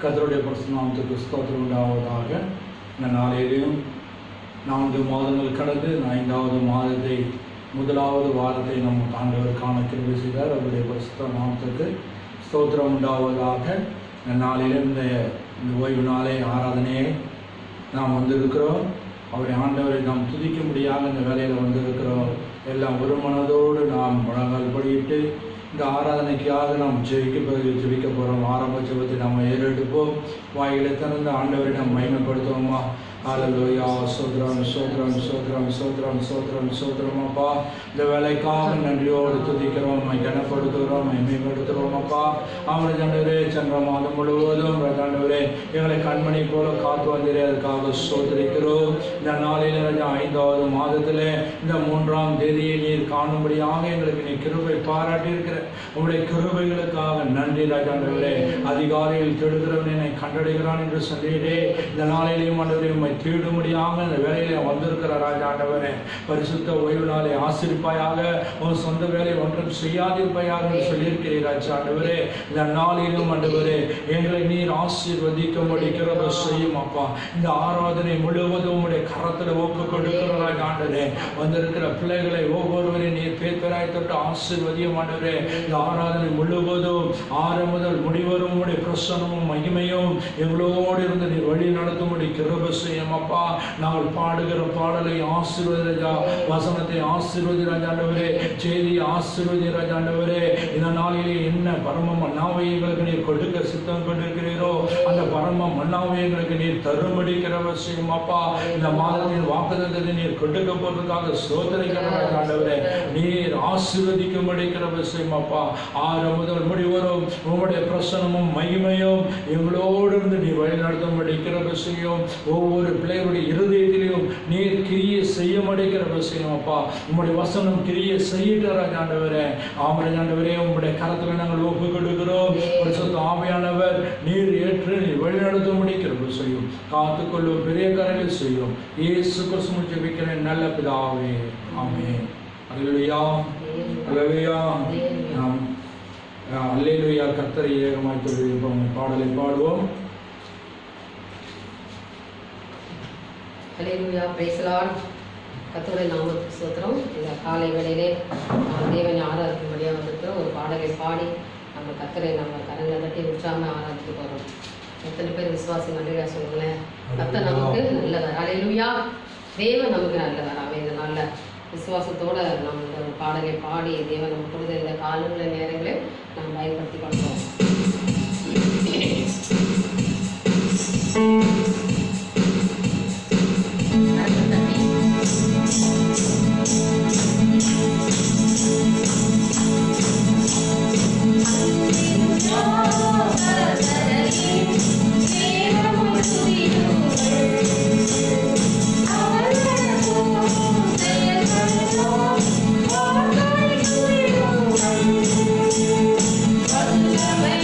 கர்த்தருடைய பரிசுத்த நாமத்துக்கு ஸ்தோத்திரம் உண்டாவதாக. இந்த நாளிலேயும் 4 மாதங்கள் கடந்து 5வது மாதத்தை முதலாவது வாரத்தை நம் ஆண்டவர் காண கிருபை செய்தார். அவருடைய பரிசுத்த நாமத்துக்கு ஸ்தோத்திரம் உண்டாவதாக. இந்த நாளிலும் இந்த ஓய்வு நாளை ஆராதனையை நாம் வந்திருக்கிறோம். அவருடைய ஆண்டவரை நாம் துதிக்க முடியாத இந்த வேலையில் வந்திருக்கிறோம். எல்லாம் ஒரு மனதோடு நாம் முழங்கால் படியிட்டு இந்த ஆராதனைக்காக நாம் ஜெபிக்க போகிறோம். ஆரம்ப ஜெபத்தை நாம் ஏறெடுப்போம். வாயிலை திறந்த ஆண்டவரை நாம் மகிமைப்படுத்துவோமா? ஹல்லேலூயா. சோத்ரம் சோத்ரம் சோத்ரம் சோத்ரம் சோத்ரம் சோத்ரம் அப்பா. இந்த வேலைக்காக நன்றியோடு துதிக்கிறோம், கனப்படுத்துகிறோம், மகிமைப்படுத்துகிறோம் அப்பா. அவருடைய ஆண்டவரே சென்ற மாதம் முழுவதும் ஆண்டவரே எங்களை கண்மணி போல காத்து வந்தீரே, அதுக்காக சோதரிக்கிறோம். இந்த நாளில் 5வது மாதத்திலே இந்த 3ஆம் தேதியை நீர் காணும்படியாக எங்களுக்கு நீ கிருபை பாராட்டி இருக்கிற உங்களுடைய கிருபைகளுக்காக நன்றி ராஜாண்டவரே. அதிகாலையில் தேடுகிறவன் என்னை கண்டடைகிறான் என்று சொல்லிட்டே இந்த நாளிலேயும் ஆண்டவரை தேடும்படியாக இந்த வேலையில வந்திருக்கிற ராஜாண்டவரே, பரிசுத்த ஓய்வு நாளை ஆசிரிப்பாயாக, உன் சொந்த வேலை ஒன்றும் செய்யாதிருப்பாயாக சொல்லியிருக்கிறீர் ராஜாண்டவரே. இந்த நாளிலும் ஆண்டவரே எங்களை நீர் ஆசீர்வதிக்கும்படி கிருபை செய்யும் அப்பா. இந்த ஆராதனை முழுவதும் உடைய கரத்தில் ஒப்பு கொடுக்கிற ராஜாண்டவரே, வந்திருக்கிற பிள்ளைகளை ஒவ்வொருவரையும் நீர் பேத்தராய் தொட்டு ஆசீர்வதியும் ஆண்டவரே. இந்த ஆராதனை முழுவதும் ஆரம்பம் முதல் முடிவரும் உடைய பிரசன்னமும் மகிமையும் எங்களோடு இருந்து நீர் வழி நடத்தும்படி கிருபை செய்யும் அப்பா. நாங்கள் பாடுகிற பாடலை ஆசீர்வதி ராஜா, வசனத்தை ஆசீர்வதி ராஜாண்டவரே, செய்தியை ஆசீர்வதி ராஜாண்டவரே. இந்த நாளிலே என்ன பரம மன்னாவை எங்களுக்கு நீர் கொடுக்க சித்தம் கொண்டிருக்கிறீரோ அந்த பரம மன்னாவை எங்களுக்கு நீர் தரும்படி கிருபை செய்யும் அப்பா. இந்த மாதத்தின் வாக்குத்தத்தத்தை நீர் கொடுக்க போவதற்காக சோதனைக்கிற ராஜாண்டவரே, நீர் ஆசீர்வதிக்கும்படி கிருபை செய்யும் அப்பா. ஆரம்பம் முதல் முடிவரும் உங்களுடைய பிரசன்னமும் மகிமையும் எங்களோடு இருந்து நீர் வழி நடத்தும்படி கிருபை செய்யும். ஒவ்வொரு பிள்ளைகளுடைய இருதயத்திலையும் நீர் கிரியை செய்ய மடிக்கிற விஷயம் அப்பா. உங்களுடைய வசனம் கிரியை செய்யிட்ட ராஜாண்டவரே. ஆமராஜாண்டவரே, உங்களுடைய கரத்தில் நாங்கள் ஒப்பு கொடுக்கிறோம். பரிசுத்த ஆவியானவர் நீர் ஏற்று நீர் வழிநடத்த முடிக்கிற செய்யும், காத்துக்கொள்ளும் பெரிய காரியங்கள் செய்யும். இயேசு கிறிஸ்துவின் ஜெபிக்கிறேன் நல்ல பிதாவே, ஆமென். அல்லேலூயா அல்லேலூயா. நாம் அல்லேலூயா கர்த்தரை ஏகமாய் தொழுவோம். பாடலை பாடுவோம். ஹல்லேலூயா, பிரைஸ் தி லார்ட். கர்த்தருடைய நாமத்துக்கு ஸ்தோத்திரம். இந்த காலை வேளையிலே தேவனை ஆராதிக்கும்படியாக வந்திருக்கிறோம். ஒரு பாடலை பாடி நம்ம கர்த்தரை நம்ம கரங்களை தட்டி உற்சாகமாக ஆராதிக்க போகிறோம். எத்தனை பேர் விசுவாசி நல்லதா சொல்லுங்களேன். கர்த்தர் நமக்கு நல்லவர். ஹல்லேலூயா. தேவன் நமக்கு நல்லவர். அவன் இந்த நாளில் விசுவாசத்தோடு நம்ம இந்த ஒரு பாடலை பாடி தேவன் நம்ம கொடுத்த இந்த காலங்கள நேரங்களை நாம் பயன்படுத்தி கொள்வோம். Amen.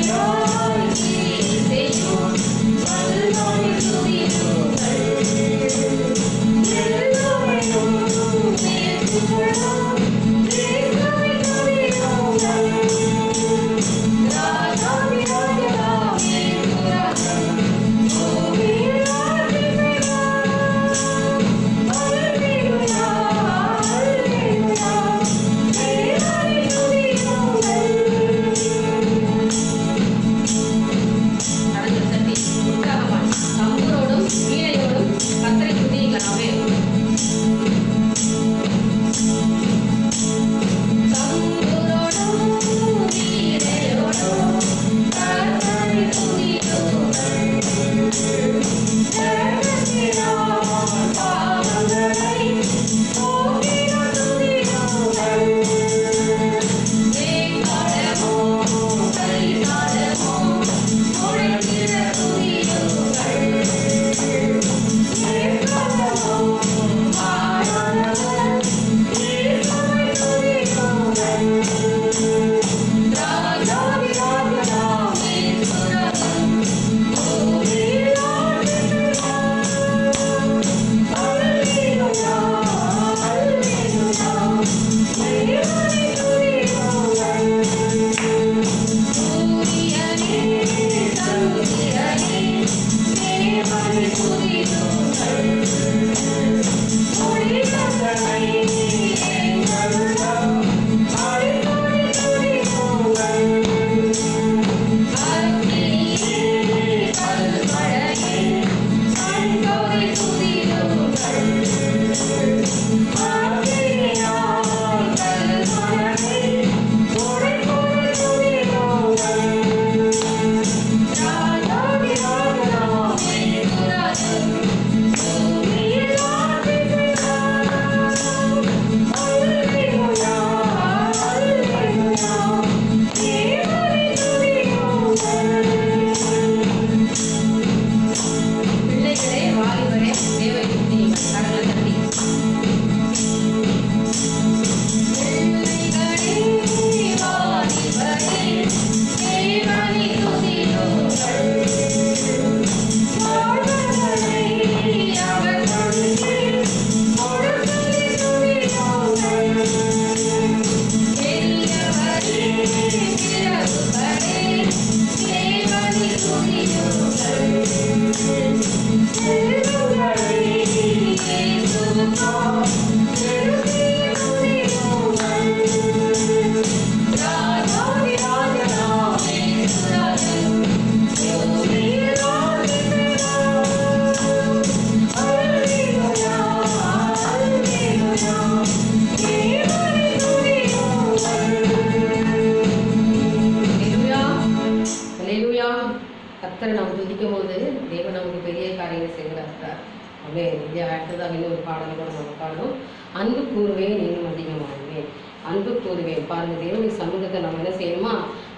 கர்த்தரை நாம் துதிக்கும் போது தேவன் நமக்கு பெரிய காரியங்கள் செய்கிறார். அப்படியே அடுத்ததாக இன்னொரு பாடலை கூட நம்ம பாடணும். அன்பு கூறுவேன் இன்னும் அதிகமாகுவேன். அன்பு கூறுவேன். பாருங்க, தேவனுடைய சமூகத்தை நம்ம என்ன செய்யணுமா?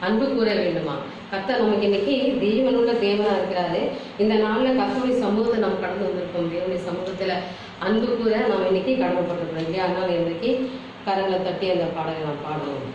அன்பு கூற வேண்டுமா? கர்த்தர் நமக்கு இன்னைக்கு தேவனுள்ள தேவனா இருக்கிறாரு. இந்த நாள்ல கர்த்தருடைய சமூகத்தை நம்ம கடந்து வந்திருக்கோம். தேவனுடைய சமூகத்துல அன்பு கூற நம்ம இன்னைக்கு கடமைப்பட்டிருக்கோம் இல்லையா? அதனால இன்றைக்கு கரங்களை தட்டி அந்த பாடலை நாம் பாடுவோம்.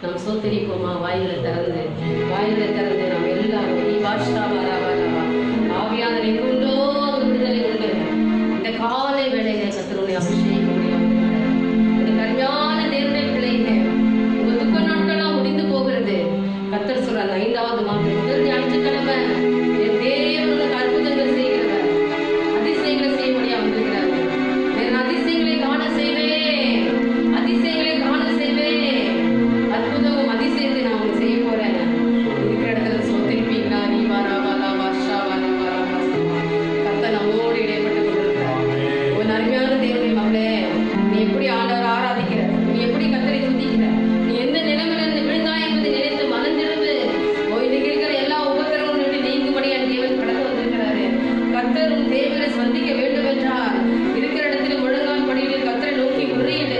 நாம் சோத்தரிப்போமா? வாய்களை திறந்து நாம் எல்லாரும் ஆவியானவரை கொண்டோ விடுதலை உண்டு. இந்த காலை வேளையில கர்த்தருடைய அபிஷேகம் இந்த கல்யாண தேவனுடைய பிள்ளைங்க உங்க துக்க நாட்கள்லாம் முடிந்து போகிறது. கர்த்தர் சொல்ற 5வது மாதம் முதல் ஞாயிற்றுக்கிழமை என் தேவனுக்கு அற்புதங்கள் செய்கிறவர், அதிசயங்களை செய்ய முடியாது வந்திருக்கிறார். அதிசயங்களை காண செய்வேன், அதிசயங்களை காண செய்வேன். அற்புதமும் அதிசயத்தை நான் உங்களுக்கு செய்ய போறேன். இருக்கிற இடத்துல சோத்திருப்பீங்களா? நீ வாராவாலா வாஷா வாராவாலா கர்த்தர் நம்மோடு இடைப்பட்டு கொண்டிருக்கிறார். ஒரு அருமையான தேவனுடைய மகளே, நீ எப்படி ஆண்டவர் ஆராதிக்கிற, நீ எப்படி கர்த்தரை துதிக்கிற, நீ எந்த நிலைமையில இருந்து விழுந்தாய் என்பதை நினைத்து மனந்திருந்து இன்னைக்கு இருக்கிற எல்லா உபத்திரமும் விட்டு நீங்கும்படியான தேவன் கடந்து வந்திருக்கிறாரு. கர்த்தர் உன் தேவனை சந்திக்க வேண்டும் என்றால் இருக்கிற இடத்துல முழங்கால் படியில் கர்த்தரை நோக்கி முறையிடு.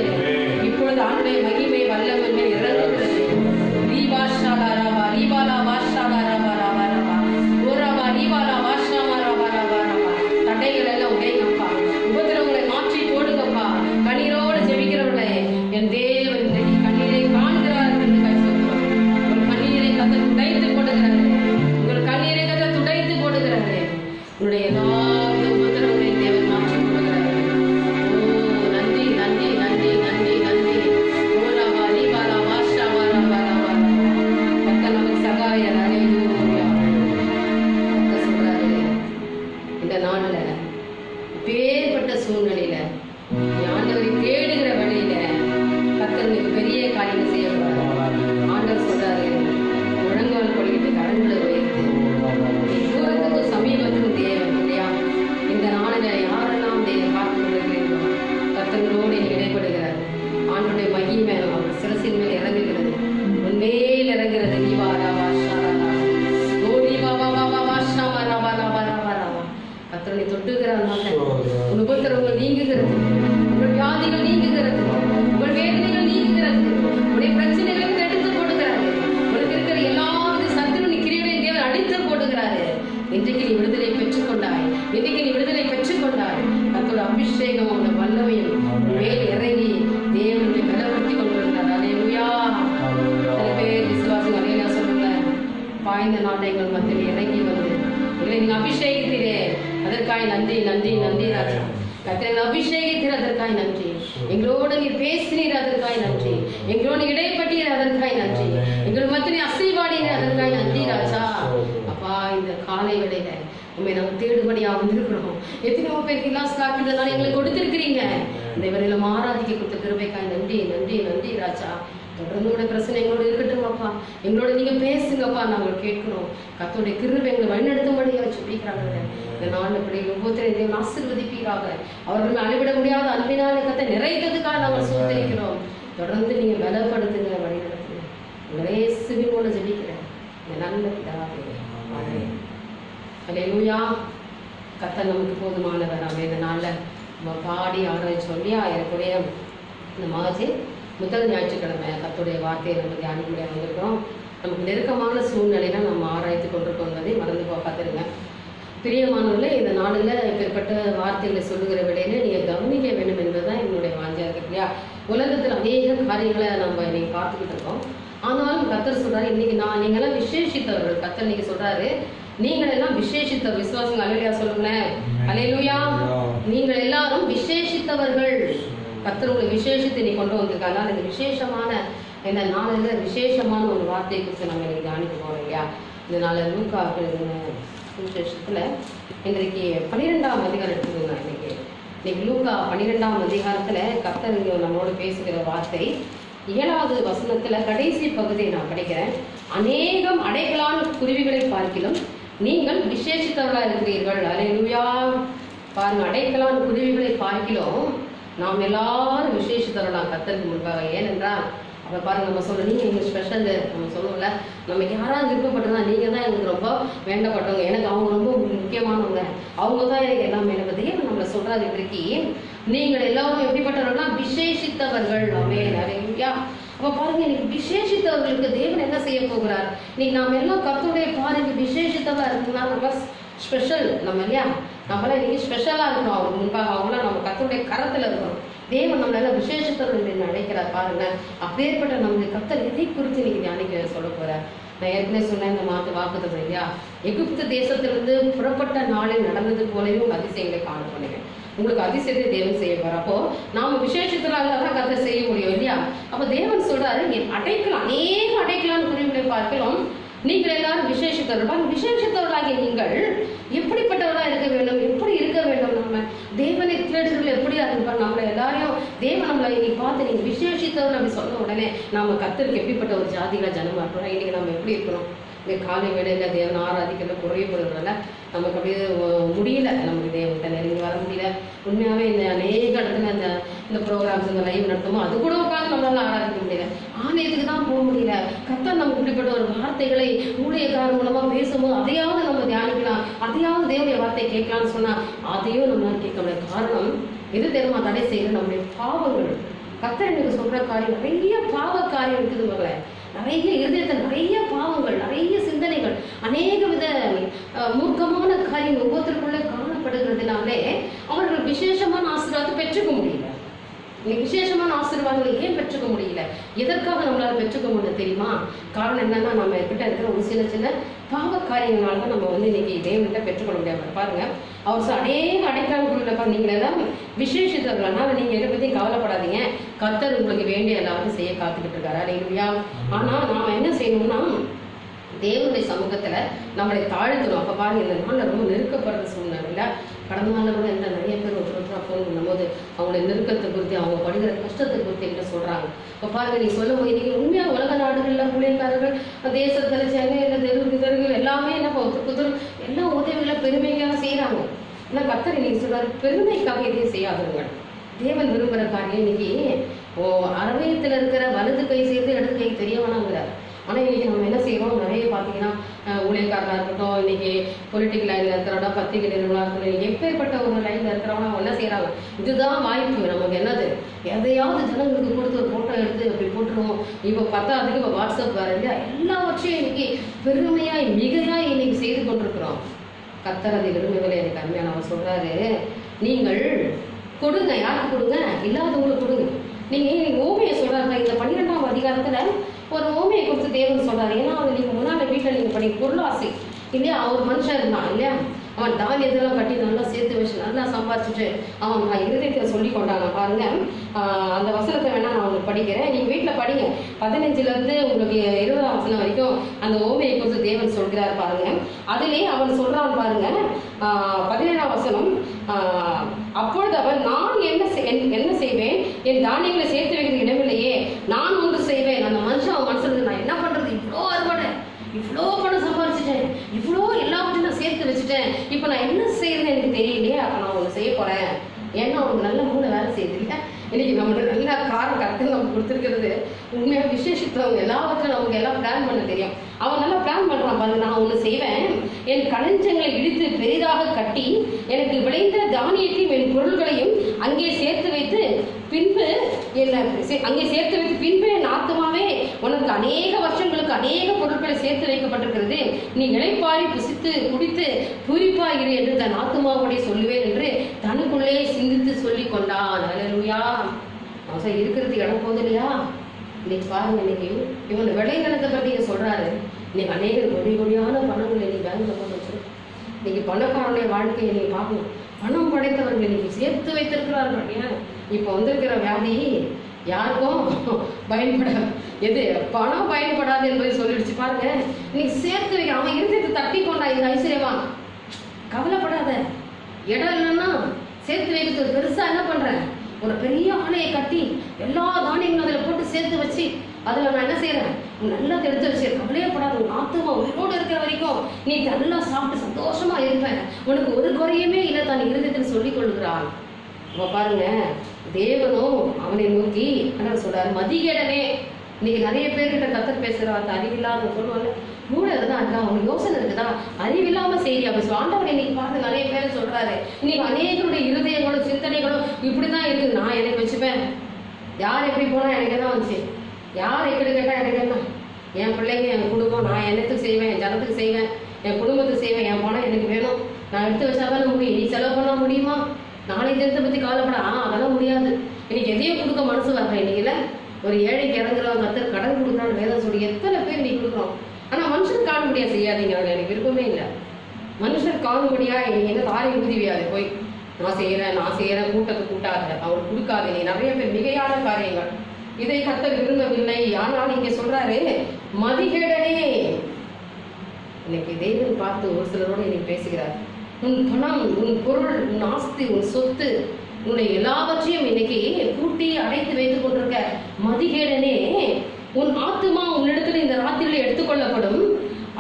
இப்பொழுது ஆண்டுடைய மகிமை வல்லமை இறங்குகிறது. தடைகள் எல்லாம் உடையங்கப்பா, உபத்திரவங்களை மாற்றி போடுங்கப்பா. கண்ணீரோடு ஜெபிக்கிறவர்களே, என் தேவன் இன்றைக்கு கண்ணீரை காண்கிறார் என்று சொல்கிறோம். உங்கள் கண்ணீரை கர்த்தர் துடைத்து போடுகிறாரு, உங்கள் கண்ணீரை கர்த்தர் துடைத்து போடுகிறாரு. உன்னுடைய எல்லா உபத்திரவங்களையும் தேவன் மாற்றி போடுகிறாரு. ஓ நன்றி நன்றி நன்றி நன்றி நன்றி. ஓராவா லீபாலா வாஷா வாரா வாரா வாரா கர்த்தர் நமக்கு சகாயர். அல்லேலூயா. கர்த்தர் சொல்றாரு, இந்த நாள்ல பேர்பட்ட சூழ்நிலையில நீ ஆண்டவரை தேடுகிற வழியில கர்த்தர் பெரிய காரியங்கள் செய்ய போறாரு. ஆண்டவர் சொல்றாரு, முழங்கால் கொள்ளிட்டு கரங்களை உயர்த்து, நீ தூரத்துக்கும் சமீபத்துக்கும் தேவன் இல்லையா? இந்த நாளில யாரெல்லாம் பார்த்து கொண்டிருக்கிறீர்களோ கர்த்தர்களோடு இடைப்படுகிறார். ஆண்டுடைய மகிமை அவர் சிரசின் மேல் இறங்குகிறது, உன் மேல் இறங்குகிறது. கர்த்தரை தொட்டுகிறார். உன் உபத்திரவங்கள் நீங்குகிறது, உங்கள் வியாதிகள் நீங்குகிறது, உங்கள் வேதனைகள் நீங்குகிறது, உடைய பிரச்சனைகளை எடுத்து போடுகிறாரு. உனக்கு இருக்கிற எல்லா சத்துரு கிரியைகளையும் தேவன் அடித்து போடுகிறாரு. இன்றைக்கு நீ விடுதலை பெற்றுக்கொண்டாய், இன்றைக்கு நீ விடுதலை பெற்றுக்கொண்டாய். கர்த்தரோட அபிஷேகம் உன்னை வல்லமையும் மேல் இறங்கி தேவனுடைய பலப்படுத்தி கொண்டிருக்கிறார். அல்லேலூயா. சில பேர் விசுவாசம் அலையில சொல்லுங்க, பாய்ந்த நாட்டைகள் மத்தியில் இறங்கி வந்து இல்லை நீங்க அபிஷேகித்தீரே அதற்காக நன்றி நன்றி நன்றி ராஜா. கர்த்தரை அபிஷேகித்தீர் அதற்காக நன்றி. எங்களோடு நீர் பேசினீர் அதற்காக நன்றி. எங்களோடு இடைப்பட்டீர் அதற்காக நன்றி. எங்கள் மத்தியில் அசைவாடினீர் அதற்காக நன்றி ராஜா. அப்பா, இந்த காலை வேளையில உண்மை நம்ம தேடுபடியா வந்திருக்கிறோம். எத்தனையோ பேருக்கு எல்லாம் ஸ்டார்ட்னால எங்களுக்கு கொடுத்திருக்கிறீங்க. இந்த வேளையில ஆராதிக்க கொடுத்த கிருபைக்காய் நன்றி நன்றி நன்றி ராஜா. தொடர்ந்து உடைய பிரச்சனை எங்களோட இருக்கட்டும் அப்பா, எங்களோட நீங்க பேசுங்கப்பா, நாங்கள் கேட்கிறோம். கர்த்தருடைய கிருபை எங்களை வழிநடத்தும்படியா சொல்லிக்கிறாங்க. இந்த நாள் பிள்ளைகள் ஒவ்வொருத்தரையும் ஆசீர்வதிப்பீராக. அவர்கள் அளவிட முடியாத அன்பினால கத்தை நிறைந்ததுக்காக நாங்கள் சோதரிக்கிறோம். தொடர்ந்து நீங்க பலப்படுத்துங்க, வழிநடத்துங்க. உங்களே சிவி மூலம் ஜெபிக்கிறேன் இந்த நல்ல பிதாவே. ஆமென். அல்லேலூயா. கர்த்தர் நமக்கு போதுமானவர். அவன் இந்த நாள்ல நம்ம பாடி ஆட சொல்லியா எனக்குடைய இந்த மாதத்தின் முதல் ஞாயிற்றுக்கிழமை கர்த்தருடைய வார்த்தையை நம்ம தியானிக்க முடியாது வந்திருக்கிறோம். நமக்கு நெருக்கமான சூழ்நிலையில நம்ம ஆராய்ச்சி கொண்டிருக்கோம் என்பதை மறந்து பார்த்துருங்க. பிரியமானவர்களே, இந்த நாளில் இப்பேற்பட்ட வார்த்தைகளை சொல்லுகிற விடையில நீங்கள் கவனிக்க வேண்டும் என்பதுதான் என்னுடைய வாஞ்சியா இருக்கு இல்லையா? உலகத்தில் அநேக காரியங்களை நம்ம இன்னைக்கு பார்த்துக்கிட்டு இருக்கோம். ஆனாலும் கர்த்தர் சொல்றாரு, இன்னைக்கு நீங்களாம் விசேஷித்தவர்கள். கர்த்தர் இன்னைக்கு சொல்றாரு, நீங்கள் எல்லாம் விசேஷித்தவர். விசுவாசங்க அல்லேலூயா சொல்லுங்களேன். அல்லேலூயா. நீங்கள் எல்லாரும் விசேஷித்தவர்கள். கர்த்தர் உங்களை விசேஷத்தை நீ கொண்டு வந்திருக்காங்க. அந்த விசேஷமான இந்த நாளில் விசேஷமான ஒரு வார்த்தையை குறித்து நம்ம இன்னைக்கு கவனிக்க போறோம் இல்லையா? இந்த நாளில் லூக்கா சுவிசேஷத்துல இன்றைக்கு 12ஆம் அதிகாரம் எடுத்துக்கோங்க. இன்னைக்கு லூக்கா 12ஆம் அதிகாரத்துல கர்த்தர் நம்மளோட பேசுகிற வார்த்தை 7வது வசனத்துல கடைசி பகுதியை நான் படிக்கிறேன். அநேகம் அடைகளான குருவிகளை பார்க்கிலும் நீங்கள் விசேஷித்தவர்களா இருக்கிறீர்கள். அல்லேலூயா. பாருங்க, அடைகளான குருவிகளை பார்க்கிலும் நாம் எல்லாரும் விசேஷித்தவர்களாம் கர்த்தருக்கு முன்பாக. ஏனென்றால் அப்போ பாருங்க, நம்ம சொல்ல நீங்கள் எங்களுக்கு ஸ்பெஷல் நம்ம சொல்லுவோம்ல, நமக்கு யாராவது விருப்பப்பட்டதா நீங்கள் தான் எனக்கு ரொம்ப வேண்டப்பட்டவங்க, எனக்கு அவங்க ரொம்ப முக்கியமானவங்க, அவங்க தான் எனக்கு எல்லாமே தேவன் நம்மளை சொல்றாரு. இன்றைக்கு நீங்கள் எல்லாரும் எப்படிப்பட்டவர்கள்னா விசேஷித்தவர்கள். ஆமென். அல்லேலூயா. அப்போ பாருங்க, இன்னைக்கு விசேஷித்தவர்களுக்கு தேவன் என்ன செய்ய போகிறார்? இன்னைக்கு நாம் எல்லாம் கர்த்தருடைய பாருங்க விசேஷித்தவா இருக்குன்னா நம்ம ஸ்பெஷல் நம்ம இல்லையா? நம்மளாம் இன்னைக்கு ஸ்பெஷலாக இருக்கணும். அவருக்கு முன்பாக அவங்களாம் நம்ம கர்த்தருடைய கரத்தில் இருக்கணும். தேவன் நம்மளால விசேஷத்தோடு அழைக்கிறார் பாருங்க. அப்பேற்பட்ட நம்முடைய கர்த்தர் எதை குறித்து நீங்க தியானிக்க சொல்ல போற? நான் ஏற்கனவே சொன்னேன் இந்த வாக்குத்தத்தம் இல்லையா, எகிப்து தேசத்திலிருந்து புறப்பட்ட நாளில் நடந்தது போலவே உங்க அதிசயங்களை காண பண்ணுங்க. உங்களுக்கு அதிசயத்தை தேவன் செய்ய போற. அப்போ நாம விசேஷத்தினால தான் கர்த்தர் செய்ய முடியும் இல்லையா? அப்ப தேவன் சொல்றாரு அடைக்கலாம், அநேக அடைக்கலாம்னு குறிப்பிட பார்க்கலாம். நீங்கள் எல்லாரும் விசேஷத்தவர்கள், விசேஷத்தவர்களாகிய நீங்கள் எப்படிப்பட்டவர்களா இருக்க வேண்டும், எப்படி இருக்க வேண்டும்? நம்ம தேவனை தேடுதல் எப்படி இருப்பார்? நம்மளை எல்லாரையும் தேவன் நம்மளை இன்னைக்கு பார்த்து நீங்க விசேஷித்தவர்கள் அப்படி சொன்ன உடனே நாம கர்த்தருக்கு எப்படிப்பட்ட ஒரு ஜாதிகளா ஜனமா இருக்கிறோம். இன்னைக்கு நம்ம எப்படி இருக்கணும்? இந்த காலை வேளையில தேவன் ஆராதிக்கிறத குறையப்படுறதுனால நமக்கு அப்படியே முடியல, நமக்கு தேவன்கிட்ட நெருங்கி வர முடியல. உண்மையாவே இந்த அநேக இடத்துல இந்த ப்ரோக்ராம்ஸ் இந்த லைவ் நடத்துமோ அது கூட உட்காந்து நம்மளால ஆராதிக்க முடியல. ஆலயத்துக்கு தான் போக முடியல. கர்த்தர் நமக்கு இப்படிப்பட்ட ஒரு வார்த்தைகளை ஊழியக்காரர் மூலமா பேசும்போது அதையாவது நம்ம தியானிக்கலாம், அதையாவது தேவனுடைய வார்த்தையை கேட்கலாம்னு சொன்னா அதையும் நம்மளால கேட்க முடியாது. காரணம் எது தெரியுமா? தடை செய்யற நம்முடைய பாவங்கள். கர்த்தர் எனக்கு சொல்ற காரியம் நிறைய பாவ காரியம் இருக்குது மகளே. நிறைய இருதயத்தில் நிறைய பாவங்கள், நிறைய சிந்தனைகள், அநேக வித மூர்க்கமான காரியம் ஒவ்வொருத்தருக்குள்ள காணப்படுகிறதுனாலே அவர்கள் விசேஷமான ஆசீர்வாதத்தை பெற்றுக்க முடியல. விசேஷமான ஆசீர்வாதங்களை ஏன் பெற்றுக்க முடியல? எதற்காக நம்மளால பெற்றுக்க முடியல தெரியுமா? காரணம் என்னன்னா நம்ம கிட்ட இருக்கிற ஒரு சின்ன சின்ன பாவ காரியங்களால தான் நம்ம இன்னைக்கு தேவன்கிட்ட பெற்றுக்கொள்ள முடியாது. பாருங்க, அவர் அநேக அடைக்காமல் நீங்க எல்லாம் விசேஷித்தவர்களால நீங்க எதை பத்தியும் கவலைப்படாதீங்க, கர்த்தர் உங்களுக்கு வேண்டிய எல்லாத்தையும் செய்ய காத்துக்கிட்டு இருக்காரு. இல்லையா? ஆனா நாம என்ன செய்யணும்னா தேவனுடைய சமூகத்துல நம்மளை தாழ்த்தணும். அப்ப பாருங்க, இந்த நாள்ல ரொம்ப நெருக்கப்படுற சூழ்நிலை. கடந்த நாள் கூட என்ன நிறைய பேர் ஒருத்தர் ஃபோன் பண்ணும்போது அவங்களுடைய நெருக்கத்தை குறித்து, அவங்க படுகிற கஷ்டத்தை குறித்து என்ன சொல்றாங்க. இப்போ பாருங்க, நீ சொல்லும் போது இன்னைக்கு உண்மையா உலக நாடுகள்ல ஊழியக்காரர்கள் தேசத்துல சென்னையில தெருவுகள் எல்லாமே என்ன புது எல்லா உதவிகளை பெருமைக்காக செய்யறாங்க. ஆனா கர்த்தர் இன்னைக்கு சொல்றாரு, பெருமைக்காக எதையும் செய்யாதவங்க. தேவன் விரும்புகிற காரியம் இன்னைக்கு அரவயத்தில் இருக்கிற வலது கை சேர்ந்து இடது கை தெரிய வேணாங்கிறார். ஆனால் இன்னைக்கு நம்ம என்ன செய்யறோம்? நிறைய பார்த்தீங்கன்னா ஊழியக்காரனாக இருக்கட்டும், இன்னைக்கு பொலிட்டிக்கல் லைன்ல இருக்கிறவங்க, பத்திரிகை நிறுவனம் இருக்கட்டும், எப்பேற்பட்ட ஒரு லைன்ல இருக்கிறவங்க அவங்க என்ன செய்யறாங்க? இதுதான் வாய்ப்பு நமக்கு, என்னது எதையாவது ஜனங்களுக்கு கொடுத்து ஒரு போட்டோ எடுத்து அப்படி போட்டுருவோம். இப்போ பத்தாவதுக்கு இப்போ வாட்ஸ்அப் வேற இல்லையா, எல்லாவற்றையும் இன்னைக்கு பெருமையாய் மிகையாய் இன்னைக்கு செய்து கொண்டிருக்கிறோம். கர்த்தர் அதை விரும்பவில்லை. எனக்கு அருமையான அவர் சொல்றாரு, நீங்கள் கொடுங்க, யாருக்கு கொடுங்க? இல்லாதவங்களுக்கு கொடுங்க. நீங்க ஓமையை சொல்றாங்க, இந்த 12ஆம் அதிகாரத்துல ஒரு ஓமையை குறித்து தேவன் சொல்றாரு. ஏன்னா அது நீங்க முன்னாடி வீட்டில் நீங்க பண்ணி பொருளாசை இல்லையா, அவர் மனுஷன் இருந்தான் இல்லையா, அவன் தானியத்தெல்லாம் கட்டி நல்லா சேர்த்து வச்சு நல்லா சம்பாதிச்சுட்டு அவன் இருதயத்தை சொல்லி கொண்டாங்க. பாருங்க, அந்த வசனத்தை வேணா நான் உங்களுக்கு படிக்கிறேன், நீங்க வீட்டில் படிங்க. 15 உங்களுக்கு 20ஆம் வசனம் வரைக்கும் அந்த ஓமையை குறித்து தேவன் சொல்கிறார் பாருங்க. அதிலே அவன் சொல்றான் பாருங்க, 17ஆம் வசனம். அப்பொழுது அவன், நான் என்ன செய்வேன்? என் தானியங்களை சேர்த்து வைக்கிற இடமில்லையே, நான் ஒன்று செய்வேன். அந்த மனுஷன் மனசுல நான் என்ன பண்றது? இவ்வளோ அறுவடை, இவ்வளோ பணம் சம்பாதிச்சுட்டேன், இவ்வளோ எல்லாவற்றையும் நான் சேர்த்து வச்சுட்டேன், இப்போ நான் என்ன செய்யறேன்னு எனக்கு தெரியலையே, அப்போ நான் ஒன்று செய்ய போறேன். ஏன்னா அவனுக்கு நல்ல மூளை வேலை செய்யுது இல்லையா? இன்னைக்கு நம்மளுக்கு நல்ல காரம் கரெக்டாக நமக்கு கொடுத்துருக்கிறது உண்மையாக விசேஷித்தவங்க எல்லாவற்றும் நமக்கு எல்லாம் பிளான் பண்ண தெரியும். அவன் நல்லா பிளான் பண்ணுறான் பாருங்க. நான் ஒன்று செய்வேன், என் களஞ்சங்களை இடித்து பெரிதாக கட்டி எனக்கு விளைந்த தானியத்தையும் என் பொருள்களையும் அங்கே சேர்த்து வைத்து பின்பு என் ஆத்துமாவே உனக்கு அநேக வருஷங்களுக்கு அநேக பொருட்களை சேர்த்து வைக்கப்பட்டிருக்கிறது, நீ இளைப்பாரி புசித்து குடித்து பூரிப்பாயிரு என்று தன் ஆத்துமாவோட சொல்லுவேன் என்று தனக்குள்ளே சிந்தித்து சொல்லி கொண்டான். அல்லேலூயா. அவன் இருக்கிறது இடம் போது இல்லையா? இன்னைக்கு பாருங்க, இன்னைக்கு இவன் விளைநிலத்தை பற்றி சொல்றாரு. இன்னைக்கு அநேக கொடியான பணங்களை நீ பேங்க்ல போட்டு வச்சிரு. இன்னைக்கு பணக்காரனுடைய வாழ்க்கையை நீ பார்க்கணும். பணம் படைத்தவர்கள் இன்னைக்கு சேர்த்து வைத்திருக்கிறார்கள். ஏன் இப்போ வந்திருக்கிற வியாதி யாருக்கும் பயன்படாது, எது பணம் பயன்படாது என்பதை சொல்லிடுச்சு பாருங்க. இன்னைக்கு சேர்த்து வைக்க அவன் இருந்தது தட்டி கொண்டா, இது ஐஸ்வர்யவான், கவலைப்படாத. இடம் இல்லைன்னா சேர்த்து வைக்கிறது பெருசா என்ன பண்றேன், ஒரு பெரிய ஆலையை கட்டி எல்லா தானியங்களும் அதில் போட்டு சேர்த்து வச்சு அதில் நான் என்ன செய்யறேன், நல்லா எடுத்து வச்சு கவலையப்படாது. உன் ஆத்துமா உயிரோடு இருக்கிற வரைக்கும் நீ நல்லா சாப்பிட்டு சந்தோஷமா இருப்பேன், உனக்கு ஒரு குறையுமே இல்லை தான் இருதயத்தில் சொல்லிக் கொள்கிறான். அப்ப பாருங்க, தேவனும் அவனை நோக்கி என்ன சொல்றாரு, மதிகேடனே. இன்னைக்கு நிறைய பேர்கிட்ட கத்தர் பேசுற வார்த்தை அறிவில்லாத சொல்லுவாங்க, மூளை இருக்குதான் இருக்கா, அவனுக்கு யோசனை இருக்குதா, அறிவில்லாம செய்தி அப்படி ஆண்டவர் இன்னைக்கு பார்த்து நிறைய பேர் சொல்றாரு. இன்னைக்கு அநேகருடைய இருதயங்களும் சிந்தனைகளும் இப்படிதான் இருக்குது. நான் எனக்கு வச்சுப்பேன், யார் எப்படி போனா எனக்கு என்ன வந்துச்சு, யார் எப்படி கேட்டா எனக்கு என்ன, என் பிள்ளைங்க என் குடும்பம், நான் என்னத்துக்கு செய்வேன், என் ஜனத்துக்கு செய்வேன், என் குடும்பத்துக்கு செய்வேன், என் பணம் எனக்கு வேணும், நான் எடுத்து வச்சாதானே முடியும். நீ செலவு பண்ண முடியுமா? நாளைக்கு தினத்தை பத்தி கவலைப்பட அதெல்லாம் முடியாது. இன்னைக்கு எதையும் கொடுக்க மனசு வரல. இன்னைக்குல ஒரு ஏழைக்கு இறங்குறவங்க கத்தர் கடன் கொடுக்குறான்னு வேதம் சொல்லி எத்தனை பேர் இன்னைக்கு கொடுக்குறோம். ஆனா மனுஷன் காணும்படியா செய்யாதீங்க. அதுல எனக்கு விருப்பமே இல்லை. மனுஷன் காணும்படியா நீங்க என்ன காரியம் உதவியாது போய் நான் செய்யறேன் கூட்டத்தை கூட்டாத, அவருக்கு கொடுக்காது. நீ நிறைய பேர் மிகையான காரியங்கள், இதை கத்தர் விரும்பவில்லை. ஆனால் இங்க சொல்றாரு மதிகேடனே. இன்னைக்கு தெய்வம் பார்த்து ஒரு சிலரோட இன்னைக்கு பேசுகிறார். உன் பணம், உன் பொருள், உன் ஆஸ்தி, உன் சொத்து, உன்னுடைய எல்லாவற்றையும் இன்னைக்கு கூட்டி அடைத்து வைத்துக் கொண்டிருக்க மதிகேடனே, உன் ஆத்துமா உன்னிடத்தில் இந்த ராத்திரியில் எடுத்துக்கொள்ளப்படும்.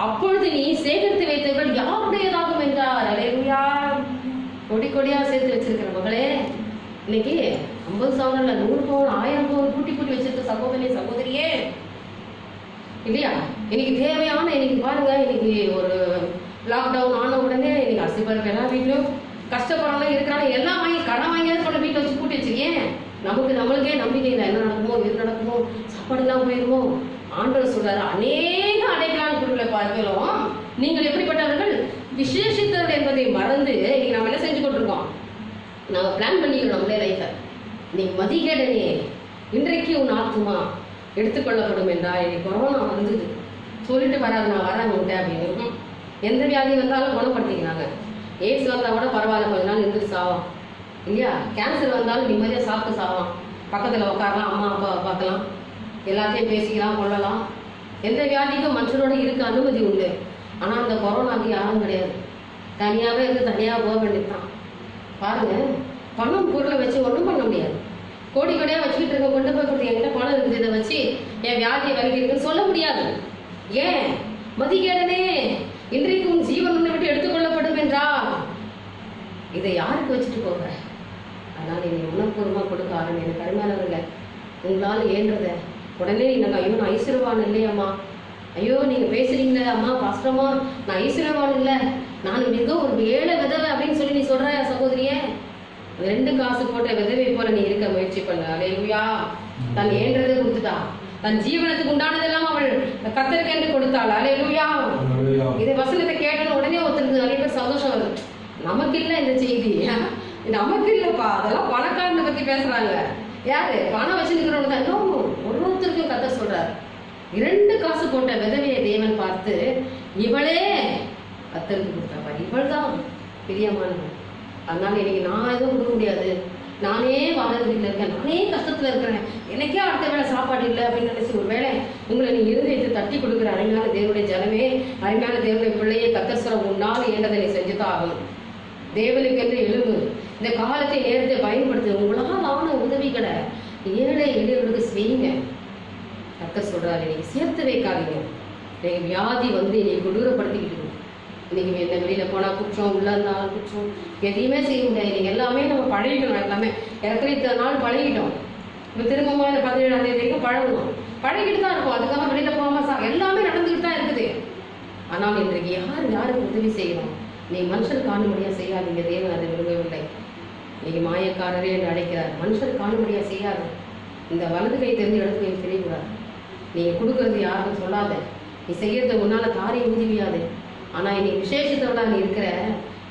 அப்பொழுது நீ சேகரித்து வைத்தவர்கள் யாருடையதாகும் என்றார். அல்லேலூயா. கொடி கொடியா சேர்த்து வச்சிருக்கிற மகளே, இன்னைக்கு 50,000 100 பவுன் 1000 பவுன் கூட்டி வச்சிருக்க சகோதரி சகோதரியே இல்லையா? இன்னைக்கு தேவையான இன்னைக்கு பாருங்க, இன்னைக்கு ஒரு லாக்டவுன் ஆன உடனே இன்னைக்கு அரிசி பருப்பு எல்லா வீட்லயும் கஷ்டப்படலாம் இருக்கிறாங்க. எல்லாம் வாங்கி கடன் வாங்கியாவது கொண்டு வீட்டில் வச்சு கூட்டி வச்சிருக்கேன். நம்மளுக்கே நம்பிக்கை இல்லை. என்ன நடக்குமோ, எது நடக்குமோ, சாப்பாடு எல்லாம் போயிருமோ. ஆண்டவர் சொல்றாரு அநேக அடைக்கலான பொருட்களை பார்க்கிறோம், நீங்கள் எப்படிப்பட்டவர்கள் விசேஷித்தவர்கள் என்பதை மறந்து இன்னைக்கு நம்ம என்ன செஞ்சு கொண்டிருக்கோம்? நம்ம பிளான் பண்ணிக்கிறோம் நம்மளே லைஃபை. நீ மதிகேடனே, இன்றைக்கு உன் ஆத்துமா எடுத்துக்கொள்ளப்படும் என்றால். இன்னைக்கு கொரோனா வந்தது சொல்லிட்டு வராது நான் வரேன் உங்கள்கிட்ட அப்படின்னு. எந்த வியாதி வந்தாலும் குணப்படுத்திக்கிறாங்க. எய்ட்ஸ் வந்தால் கூட பரவாயில்ல, கொஞ்ச நாள் இருந்துட்டு சாவான் இல்லையா? கேன்சர் வந்தாலும் நிம்மதியாக சாப்பிட்டு சாவான். பக்கத்தில் உட்காரலாம், அம்மா அப்பாவை பார்க்கலாம், எல்லாத்தையும் பேசிக்கலாம், கொள்ளலாம். எந்த வியாதிக்கும் மனுஷனோட இருக்க அனுமதி உண்டு. ஆனால் அந்த கொரோனாக்கு யாரும் கிடையாது. தனியாகவே இருந்து தனியாக போக வேண்டியதுதான். பாருங்க, பணம் பொருளை வச்சு ஒன்றும் பண்ண முடியாது. கோடி கோடியாக வச்சுக்கிட்டு இருக்க கொண்டு போய் கொடுத்து என்கிட்ட பணம் இருக்குது, இதை வச்சு என் வியாதியை விலகி இருக்குன்னு சொல்ல முடியாது. ஏன்? மதிகேடனே, இன்றைக்கு உன் ஜீவன் உன்னை விட்டு எடுத்துக்கொள்ளப்படும் என்றால் இதை யாருக்கு வச்சுட்டு போக? அதனால நீங்க உணர்பூர்வமாக கொடுக்க ஆரம்பி. எனக்கு அருமையானவர்களே, உங்களால் ஏன்றத உடனே நீங்கள் ஐயோ நான் ஐஸ்வர்யவான் இல்லையம்மா, ஐயோ நீங்க பேசுறீங்களே அம்மா பாஸ்டர்மா நான் ஐஸ்வர்யவான் இல்லை, நான் மிக ஒரு ஏழை விதவை அப்படின்னு சொல்லி நீ சொல்ற சகோதரியே, 2 காசு போட்ட விதவை போல நீ இருக்க முயற்சி பண்ண. அல்லேலூயா. தன் ஏன்றதை கொடுத்துட்டா, தன் ஜீவனத்துக்கு உண்டானதெல்லாம் அவள் கர்த்தருக்கு என்று கொடுத்தாள். அல்லேலூயா. இதை வசனத்தை கேட்டன உடனே ஒருத்தருக்கு நிறைய பேர் சந்தோஷம் வருது. நமக்கு இல்லை இந்த செய்தி, நமக்கு இல்லப்பா, அதெல்லாம் பணக்காரனை பத்தி பேசுறாங்க. யாரு? பணம் வச்சிருக்கிறவங்க தான். ஒருத்தருக்கும் கர்த்தர் சொல்றாரு, 2 காசு போட்ட விதவையை தேவன் பார்த்து இவளே கர்த்தருக்கு கொடுத்தாப்பா, இவள் தான் பிரியமானவள். அதனால இன்னைக்கு நான் எதுவும் கொடுக்க முடியாது, நானே வாழ வீட்டில் இருக்கேன், நானே கஷ்டத்துல இருக்கிறேன், எனக்கே அடுத்த வேலை சாப்பாடு இல்லை அப்படின்னு நினைச்சு ஒரு வேலை உங்களை நீ இருதயத்தை தட்டி கொடுக்குற அருமையான தேவனுடைய ஜனமே, அருமையான தேவனுடைய பிள்ளையை கர்த்தர் சொல்ற உன்னால் ஏண்டதை நீ செஞ்சுதான் ஆகணும். தேவனுக்கு என்று எழும்பு. இந்த காலத்தை நேரத்தை பயன்படுத்து. உங்களால் ஆன உதவிகளை ஏழை எளியவர்களுக்கு செய்யுங்க. கர்த்தர் சொல்றாரு, நீங்க சேர்த்து வைக்காதீங்க. நீங்க வியாதி வந்து நீ கொடூரப்படுத்திக்கிட்டு இன்னைக்கு என்ன வெளியில போனா குற்றம், உள்ள இருந்தாலும் குற்றம், எதையுமே செய்ய முடியாது. நீங்க எல்லாமே நம்ம பழகிக்கணும். எல்லாமே எனக்கு இத்தனை நாள் பழகிட்டோம். இப்போ திரும்பமா இந்த 17ஆம் தேதி வரைக்கும் பழகணும். பழகிட்டு தான் இருக்கும். அதுக்காக வெளியில போகாம எல்லாமே நடந்துகிட்டு தான் இருக்குது. ஆனால் இன்றைக்கு யாருக்கு உதவி செய்யணும்? நீ மனுஷன் காணும்படியா செய்யாதீங்க. தேவன் அதை விரும்பவில்லை. நீங்க மாயக்காரரே என்று அழைக்கிறார். மனுஷன் காணும்படியா செய்யாத. இந்த வலது கை தெரிஞ்சு இடத்து கை தெரியக்கூடாது. நீங்க கொடுக்கறது யாருன்னு சொல்லாத. நீ செய்யறது முன்னால காரியம் உதவியாது. ஆனா இன்னைக்கு விசேஷத்தோட நீ இருக்கிற,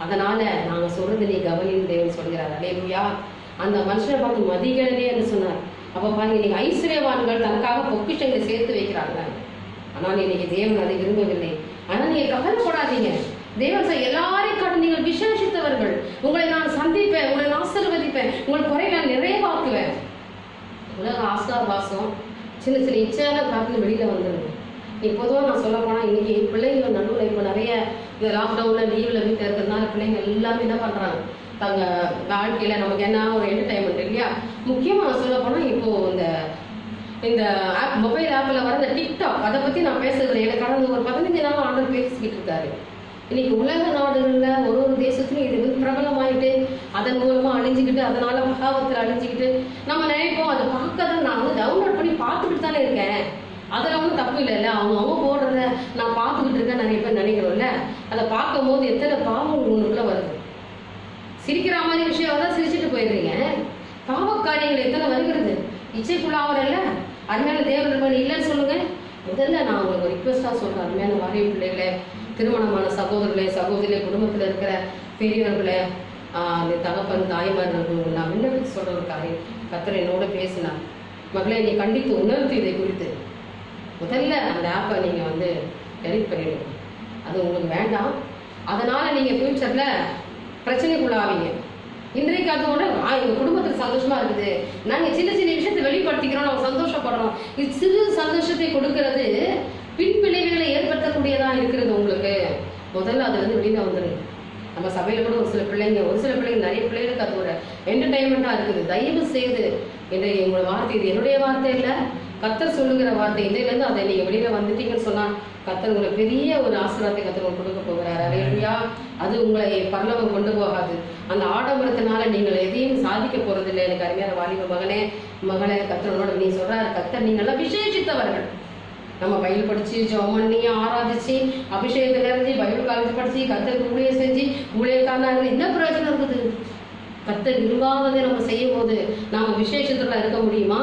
அதனால நாங்க சொல்றது நீ கவனின்னு தேவன் சொல்கிறார். அல்லேலூயா. அந்த மனுஷனை பார்த்து மதிகேடனே என்று சொன்னார். அப்ப பாருங்க, இன்னைக்கு ஐஸ்வர்யவான்கள் தனக்காக பொக்கிஷங்களை சேர்த்து வைக்கிறாங்க. ஆனால் இன்னைக்கு தேவன் அதை விரும்பவில்லை. ஆனா நீங்க கவலைப்படாதீங்க. தேவன் எல்லாரையும் காட்டு நீங்கள் விசேஷித்தவர்கள். உங்களை நான் சந்திப்பேன், உங்களை நான் ஆசீர்வதிப்பேன், உங்கள் குறை நான் நிறைவாக்குவேன். உலக ஆசாபாசம் சின்ன சின்ன இச்சையான காத்துல வெளியில வந்துடுங்க. நீ பொதுவாக நான் சொல்ல போனா இன்னைக்கு பிள்ளைங்க நடுவில் இப்போ நிறைய இந்த லாக்டவுன்ல லீவ்ல வீட்டில் இருக்கிறதுனால பிள்ளைங்க எல்லாமே என்ன பண்றாங்க, தங்க வாழ்க்கையில நமக்கு என்ன ஒரு என்டர்டைன்மெண்ட் இல்லையா. முக்கியமா நான் சொல்ல போனா இப்போ இந்த ஆப் மொபைல் ஆப்ல வர இந்த டிக்டாக், அதை பத்தி நான் பேசுறது எனக்கு கடந்த ஒரு 15 நாள் ஆண்டர் பேசிக்கிட்டு இருக்காரு. இன்னைக்கு உலக நாடுகள்ல ஒரு தேசத்துலையும் இது வந்து பிரபலமாயிட்டு அதன் மூலமா அழிஞ்சுக்கிட்டு, அதனால மகாவத்தில் அழிஞ்சுக்கிட்டு நம்ம நினைப்போம். அதை பார்க்க தான் நான் வந்து டவுன்லோட் பண்ணி பார்த்துக்கிட்டு தானே இருக்கேன், அதில் ஒன்றும் தப்பு இல்லைல்ல. அவங்க போடுறத நான் பார்த்துக்கிட்டு இருக்கேன் நிறைய பேர் நினைக்கிறோம்ல. அதை பார்க்கும் போது எத்தனை பாவம் உங்களுக்குள்ள வருது. சிரிக்கிற மாதிரி விஷயம் தான் சிரிச்சுட்டு போயிடுறீங்க. பாவக்காரியங்கள் எத்தனை வருகிறது. இச்சைக்குள்ளாவதில்ல. அருமையான தேவர்கள் இல்லைன்னு சொல்லுங்க. முதல்ல நான் உங்களுக்கு ஒரு ரிக்வெஸ்டாக சொல்கிறேன், அருமையான வாரிய பிள்ளைகளே, திருமணமான சகோதரர்களே, சகோதரிகளே, குடும்பத்தில் இருக்கிற பெரியவர்களே, அந்த தகப்பன் தாய்மார்களுக்கு நான் விண்ணப்பித்து சொல்ற ஒரு காரியம், கர்த்தர் என்னோட பேசினார். மகளே, நீ கண்டித்து உணர்த்து இதை குறித்து முதல்ல அந்த ஆப்பை நீங்கள் வந்து டெலிட் பண்ணிடுங்க. அது உங்களுக்கு வேண்டாம். அதனால் நீங்கள் ஃப்யூச்சரில் பிரச்சனைக்குள்ளாவீங்க. இன்றைக்கு அதோட எங்கள் குடும்பத்தில் சந்தோஷமாக இருக்குது, நாங்கள் சின்ன சின்ன விஷயத்தை வெளிப்படுத்திக்கிறோம், நாங்கள் சந்தோஷப்படுறோம். இது சிறு சந்தோஷத்தை கொடுக்கறது பின்விளைவுகளை ஏற்படுத்தக்கூடியதாக இருக்கிறது. உங்களுக்கு முதல்ல அதுலேருந்து வெளியில் வந்துடுங்க. நம்ம சபையில் கூட ஒரு சில பிள்ளைங்க நிறைய பிள்ளைகளுக்கு அது ஒரு என்டர்டைன்மெண்ட்டாக இருக்குது. தயவு செய்து இன்றைய உங்களோட வார்த்தை, இது என்னுடைய வார்த்தை இல்லை, கர்த்தர் சொல்லுகிற வார்த்தை. இதிலேருந்து அதை நீங்கள் வெளியில் வந்துட்டீங்கன்னு சொன்னால் கர்த்தர் உங்களை பெரிய ஒரு ஆசீர்வாதத்தை கர்த்தர் உங்களுக்கு கொடுக்க போகிறார். அல்லேலூயா. அது உங்களை பரலோகம் கொண்டு போகாது. அந்த ஆடம்பரத்தினால நீங்கள் எதையும் சாதிக்க போகிறதில்லை. எனக்கு அருமையான வாலிப மகனே மகளே, கர்த்தரோட நீ சொல்கிறார், கர்த்தர் நீங்கள்லாம் விசேஷித்தவர்கள். நம்ம பைபிள் படிச்சு ஜெபம் பண்ணி ஆராதிச்சு அபிஷேகத்தில் இறங்கி பைபிள் காலேஜ் படிச்சு கர்த்தருக்கு ஊழியம் செஞ்சு ஊழியக்காரனாக என்ன பிரயோஜனம் இருக்குது? கர்த்தர் விரும்பாததை நம்ம செய்யும் போது நாம் விசேஷத்துல இருக்க முடியுமா?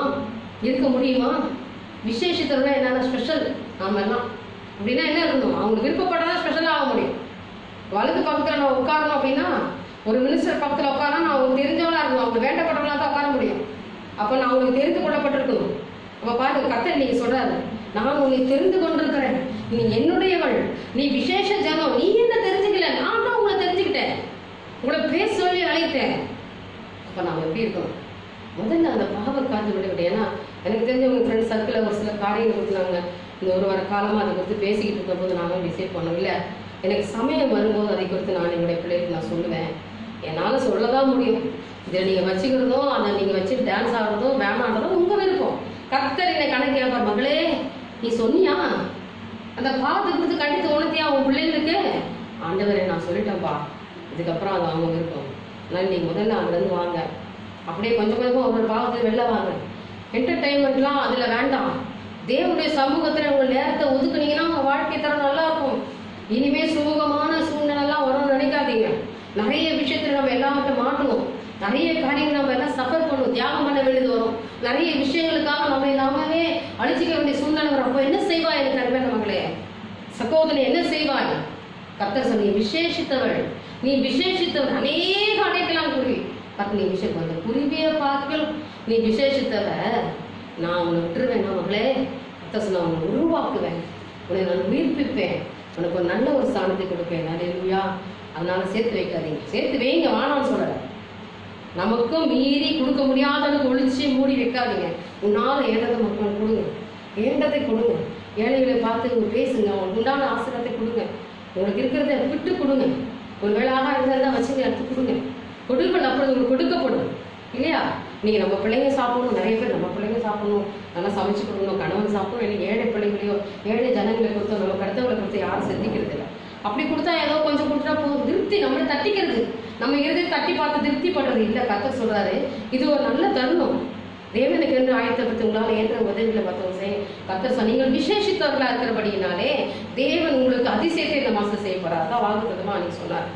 விசேஷத்துல என்னன்னா ஸ்பெஷல். நாம எல்லாம் அப்படின்னா என்ன இருக்கணும்? அவங்களுக்கு விருப்பப்பட்டதான் ஸ்பெஷலாக ஆக முடியும். வலது பக்கத்தில் நான் உட்காரணும் அப்படின்னா, ஒரு மினிஸ்டர் பக்கத்தில் உட்காரா நான் அவங்களுக்கு தெரிஞ்சவங்களா இருக்கணும், அவங்களுக்கு வேண்டப்பட்டவங்களா தான் உட்கார முடியும். அப்போ நான் அவங்களுக்கு தெரிந்து கொள்ளப்பட்டிருக்கணும். அப்போ பாருங்க, கர்த்தர் நீங்க சொல்றாரு, நான் உன்னை தெரிந்து கொண்டிருக்கிறேன், நீ என்னுடையவள், நீ விசேஷ ஜனம். நீ என்ன தெரிஞ்சுக்கல, நான் தான் உங்களை தெரிஞ்சுக்கிட்டேன், உங்களை பேச சொல்லி அழைத்தேன். அப்போ நாம் எப்படி இருக்கணும்? முதல்ல அந்த பாவ காத்து விட. ஏன்னா எனக்கு தெரிஞ்சவங்க ஃப்ரெண்ட்ஸ் சர்க்கிளில் ஒரு சில காரியங்கள் கொடுத்தாங்க. இந்த ஒரு வார காலமாக அதை குறித்து பேசிக்கிட்டு இருக்கும்போது நாங்கள் டிசைட் பண்ணோம், இல்லை எனக்கு சமயம் வரும்போது அதை குறித்து நான் என்னுடைய பிள்ளைகளுக்கு நான் சொல்லுவேன். என்னால் சொல்லதான் முடியும். இதை நீங்கள் வச்சுக்கிறதோ அதை நீங்கள் வச்சு டான்ஸ் ஆடுறதோ வேணாடுறதோ உங்கள் விருப்பம். கர்த்தர் என்னை கணக்கு கேட்பார், மகளே நீ சொன்னியா அந்த பாவத்தை குறித்து கண்டித்து உணர்த்தியா உன் பிள்ளைங்களுக்கு? ஆண்டவரே நான் சொல்லிட்டேன்ப்பா, இதுக்கப்புறம் அது அவங்க விருப்பம். அதனால் நீங்கள் முதல்ல அங்கேருந்து வாங்க, அப்படியே கொஞ்சம் கொஞ்சமாக ஒவ்வொரு பாவத்தில் வெளில வாங்க. என்டர்டைன்மெண்ட்லாம் அதில் வேண்டாம். தேவனுடைய சமூகத்தில் உங்கள் நேரத்தை ஒதுக்குனீங்கன்னா உங்கள் வாழ்க்கை தரம் நல்லா இருக்கும். இனிமேல் சுமூகமான சூழ்நிலைலாம் வரும்னு நினைக்காதீங்க. நிறைய விஷயத்தில் நம்ம எல்லார்கிட்ட மாட்டுவோம், நிறைய காரியங்கள் நம்ம எல்லாம் சஃபர் பண்ணுவோம், தியாகம் பண்ண வேண்டியது வரும். நிறைய விஷயங்களுக்காக நம்ம நாமவே அழிச்சிக்க வேண்டிய சூழ்நிலை வரும். அப்போ என்ன செய்வாய் எனக்கு அருமையான மகளே சகோதரி, என்ன செய்வாய்? கர்த்தர் சொன்ன, நீ விசேஷித்தவள், நீ விசேஷித்தவள். அநேக அடைக்கலாம் குருவி. பட் நீ விஷயம் அந்த குருவியை பார்க்கலும் நீ விசேஷித்தவ. நான் உன்னை விட்டுருவேன் மகளே. கர்த்தர் சொன்ன, உன்னை உருவாக்குவேன், உன்னை நான் உயிர்ப்பிப்பேன், உனக்கு ஒரு நல்ல ஒரு ஸ்தானத்தை கொடுப்பேன். அல்லேலூயா. அதனால சேர்த்து வைக்காதீங்க, சேர்த்து வைங்க, வானான்னு சொல்றேன். நமக்கும் மீறி கொடுக்க முடியாதவனுக்கு ஒழிச்சு மூடி வைக்காதீங்க. உன்னால் ஏண்டதை மக்கள் கொடுங்க, ஏண்டதை கொடுங்க. ஏழைகளை பார்த்து பேசுங்க, உங்களுக்கு உண்டான ஆசீர்வாதத்தை கொடுங்க. உங்களுக்கு இருக்கிறத விட்டு கொடுங்க. ஒரு வேளை ஆகாரம் இருந்தால் வச்சுங்க, எடுத்து கொடுங்க. கொடுங்கள், அப்படி உங்களுக்கு கொடுக்கப்படும் இல்லையா? நீங்கள் நம்ம பிள்ளைங்க சாப்பிடணும், நிறைய பேர் நம்ம பிள்ளைங்க சாப்பிடணும், நல்லா சமைச்சு கொடுக்கணும், கணவன் சாப்பிடணும், இல்லை ஏழை பிள்ளைங்களையோ ஏழை ஜனங்களை கொடுத்தோ நம்ம கடத்தவங்களை கொடுத்து யாரும் சிந்திக்கிறது இல்லை. அப்படி கொடுத்தா ஏதோ கொஞ்சம் கொடுத்தா போதும், திருப்தி நம்மளை தட்டிக்கிறது, நம்ம இறுதி தட்டி பார்த்து திருப்தி பண்றது இல்லை. கர்த்தர் சொல்றாரு, இது ஒரு நல்ல தருணம். தேவனுக்கு என்று ஆயத்தப்பட்டு உங்களால் ஏற்ற உதவிகளை பார்த்தவங்க செய்ய. கர்த்தர் சொன்ன, நீங்கள் விசேஷித்தவர்களா இருக்கிறபடியினாலே தேவன் உங்களுக்கு அதிசயத்தை இந்த மாசம் செய்ய போறார். அதான் வாக்குத்தத்தமா அன்னைக்கு சொன்னார்.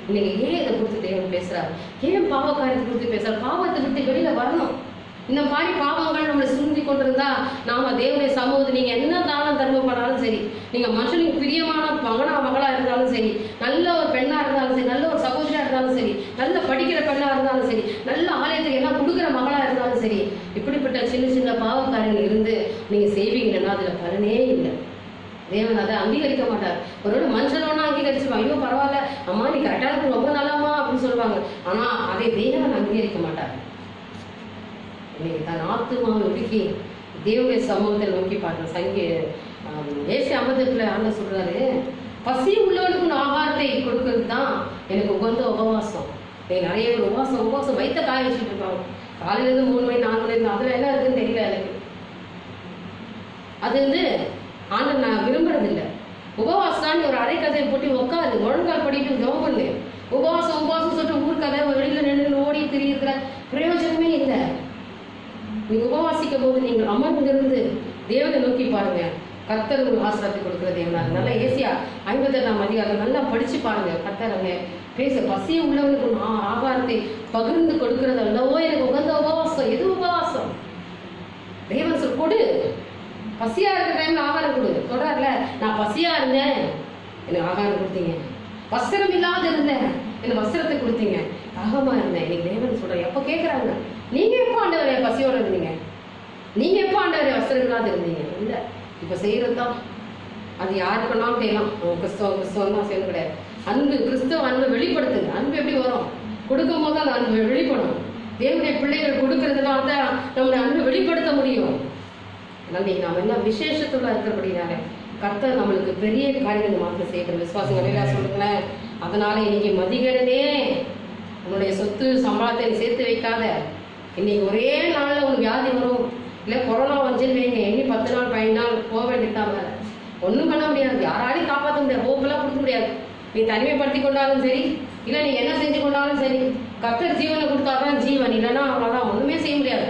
இன்னைக்கு ஏன் இதை கொடுத்து தேவன் பேசுறாரு? ஏன் பாவ காரியத்தை கொடுத்து பேசுறாரு? பாவத்தை விட்டு வெளியில வரணும். இந்த மாதிரி பாவங்கள் நம்மளை சுருந்தி கொண்டிருந்தா நாம தேவனுடைய சமூகத்தை, நீங்க என்ன தானம் தர்மம் பண்ணாலும் சரி, நீங்க மனுஷனுக்கு பிரியமான மகளா இருந்தாலும் சரி, நல்ல ஒரு பெண்ணா இருந்தாலும் சரி, நல்ல ஒரு சகோதரியா இருந்தாலும் சரி, நல்ல படிக்கிற பெண்ணா இருந்தாலும் சரி, நல்ல ஆலயத்துக்கு எல்லாம் கொடுக்குற மகளா இருந்தாலும் சரி, இப்படிப்பட்ட சின்ன சின்ன பாவக்காரங்கள் இருந்து நீங்க செய்வீங்கன்னா அதுல பலனே இல்லை. தேவன் அதை அங்கீகரிக்க மாட்டார். ஒருவேளை மனுஷனோட அங்கீகரிச்சிருவாங்க, ஐயோ பரவாயில்ல அம்மா நீ கரெக்டா இருக்கு, ரொம்ப நல்லாமா அப்படின்னு சொல்லுவாங்க. ஆனா அதை தேவன் அங்கீகரிக்க மாட்டார். இன்னைக்கு தன் ஆத்துமாவை ஒடுக்கி தேவனுடைய சமூகத்தை நோக்கி பார்க்க ஏசி 50 ஆண்டு சொல்றாரு, பசி உள்ளவனுக்கு ஆகாரத்தை கொடுக்கறது தான் எனக்கு உகந்த உபவாசம். நிறைய பேர் உபவாசம் வைத்த காய வச்சுட்டு இருப்பாங்க. காலையில இருந்து 3 மணி 4 மணி இருந்து அதுல என்ன இருக்குன்னு தெரியல எனக்கு. அது வந்து ஆனா நான் விரும்புறது இல்லை. உபவாசம் ஒரு அரை கதையை போட்டு உட்காரு, முழங்கால் படிட்டு ஜெபம் பண்ணு. உபவாசம் சொல்லிட்டு ஊர்க்கதை வெளியில நின்று ஓடி திரிகிற பிரயோஜனமே இல்லை. நீங்க உபவாசிக்கும் போது நீங்கள் அமர்ந்திருந்து தேவனை நோக்கி பாருங்க. கர்த்தர் உங்களுக்கு ஆசீர்வாதத்தை கொடுக்கிற தேவனார். நல்லா ஏசியா 58ஆம் அதிகாரம் நல்லா படிச்சு பாருங்க. கர்த்தர் அவங்க பேச பசி உள்ளவனுக்கு ஆகாரத்தை பகிர்ந்து கொடுக்கிறது அல்லவோ எனக்கு உகந்த உபவாசம். எது உபவாசம்? தேவன் சொல் கொடு. பசியா இருக்கிற டைம்ல ஆகாரம் கொடு சொல்றாருல. நான் பசியா இருந்தேன், எனக்கு ஆகாரம் கொடுத்தீங்க. வஸ்திரம் இல்லாத இருந்தேன், எனக்கு வஸ்திரத்தை கொடுத்தீங்க, தாகமா இருந்தேன். இன்னைக்கு தேவன் சொல்றேன், எப்போ கேட்குறாங்க, நீங்க எப்போ ஆண்டவரே பசியோட இருந்தீங்க, நீங்க எப்போ ஆண்டவரே வஸ்திரம் இல்லாத இருந்தீங்க? இல்லை, இப்போ செய்யறது தான். அது யாருக்கு வேணாலும் செய்யலாம். கிறிஸ்தவம் தான் செய்யணும் கிடையாது. அன்பு, கிறிஸ்தவ அன்பை வெளிப்படுத்துங்க. அன்பு எப்படி வரும்? கொடுக்கும் போது அந்த அன்பு வெளிப்படும். தேவனுடைய பிள்ளைகள் கொடுக்கறதுனால தான் நம்முடைய அன்பை வெளிப்படுத்த முடியும். அதனால நீங்க நாம என்ன விசேஷத்துல இருக்கிறபடினால கர்த்தர் நம்மளுக்கு பெரிய காரியங்கள் மாற்றம் செய்யற விசுவாசம் நிறையா சொல்லுங்களேன். அதனால இன்னைக்கு மதிகடனே உன்னுடைய சொத்து சம்பளத்தை சேர்த்து வைக்காத. இன்னைக்கு ஒரே நாள்ல ஒரு வியாதி வரும், இல்லை கொரோனா வந்துன்னு வைங்க, இனி 10 நாள் 15 நாள் போக வேண்டியதான். மேல ஒன்றும் பண்ண முடியாது, யாராலையும் காப்பாற்ற முடியாது, ஹோப்பெல்லாம் கொடுக்க முடியாது. நீ தனிமைப்படுத்தி கொண்டாலும் சரி, இல்லை நீ என்ன செஞ்சு கொண்டாலும் சரி, கர்த்தர் ஜீவனை கொடுத்தாதான் ஜீவன், இல்லைன்னா அவ்வளோதான், ஒன்றுமே செய்ய முடியாது.